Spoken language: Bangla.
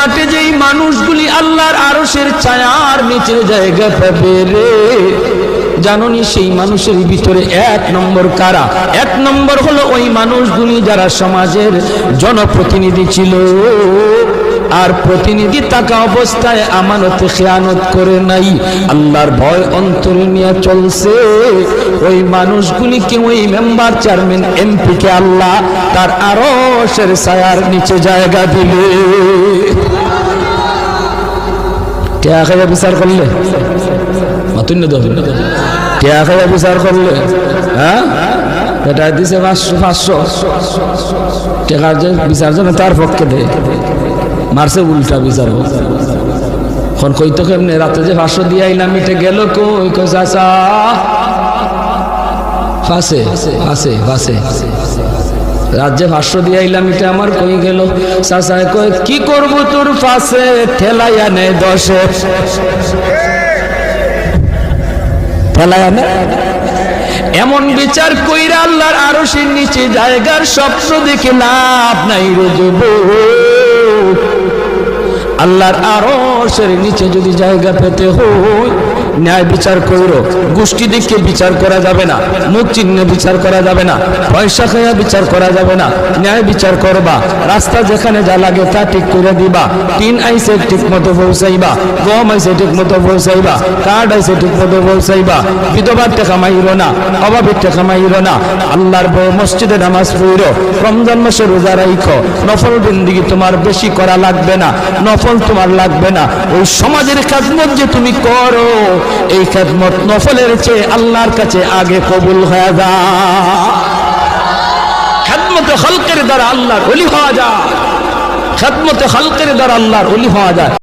মাঠে যেই মানুষগুলি আল্লাহর আরশের ছায়ার নিচে জায়গা পাবে রে, জানোনি সেই মানুষের ভিতরে এক নম্বর কারা? এক নম্বর হলো ওই মানুষগুলি যারা সমাজের জনপ্রতিনিধি ছিল আর প্রতিনিধি থাকা অবস্থায় আমানতে খেয়ানত করে নাই, আল্লাহর ভয় অন্তরে নিয়ে চলছে। ওই মানুষগুলিকে, ওই মেম্বার, চেয়ারম্যান, এমপি কে আল্লাহ তার আরশের ছায়ার নিচে জায়গা দিবে। টিয়া খাইয়া বিচার করলে মাতুন্য দেবে, টিয়া খাইয়া বিচার করলে, হ্যাঁ এটা দিছে 500 টাকার যে বিচার জন্য তার পক্ষে দেয়, মারছে উল্টা বিচার। এখন কইতো কেমনে রাতে যে 500 দিয়ে আইলাম মিটে গেল কই? কই চাচা ফাঁসে ফাঁসে ফাঁসে রাজ্যে 500 দিয়ে আইলাম এটা আমার কই গেল? চাচা কই কি করবো তোর ফাঁসে ঠেলাই আনে 10 ঠেলাই আনে। এমন বিচার কইরা আল্লাহর আরশের নিচে জায়গার স্বপ্ন দেখে লাভ নাই রে যুবক। আল্লাহর আরশের নিচে যদি জায়গা পেতে হয় ন্যায় বিচার করো। গোষ্ঠী দেখে বিচার করা যাবে না, মুখ চিহ্নে বিচার করা যাবে না, পয়সা খাইয়া বিচার করা যাবে না, ন্যায় বিচার করবা। রাস্তা যেখানে যা লাগে তা ঠিক করে দিবা। টিন আইসে ঠিক মতো পৌঁছাইবা, গম আইসে ঠিক মতো পৌঁছাইবা, কার্ড আইসে ঠিক মতো পৌঁছাইবা। বিধবার টাকা মাইরো না, অভাবের টাকা মাইরো না। আল্লাহর মসজিদে নামাজ পড়ো, রমজান মাসে রোজা রাখো। নফল জিন্দেগি তোমার বেশি করা লাগবে না, নফল তোমার লাগবে না। ওই সমাজের খেদমত যে তুমি করো, এই খেদমত নফলের চেয়ে আল্লাহর কাছে আগে কবুল হয়ে যায়। খেদমতে খালকের দ্বারা আল্লাহর ওলি হওয়া যায়, খেদমতে খালকের দ্বারা আল্লাহর ওলি হওয়া যায়।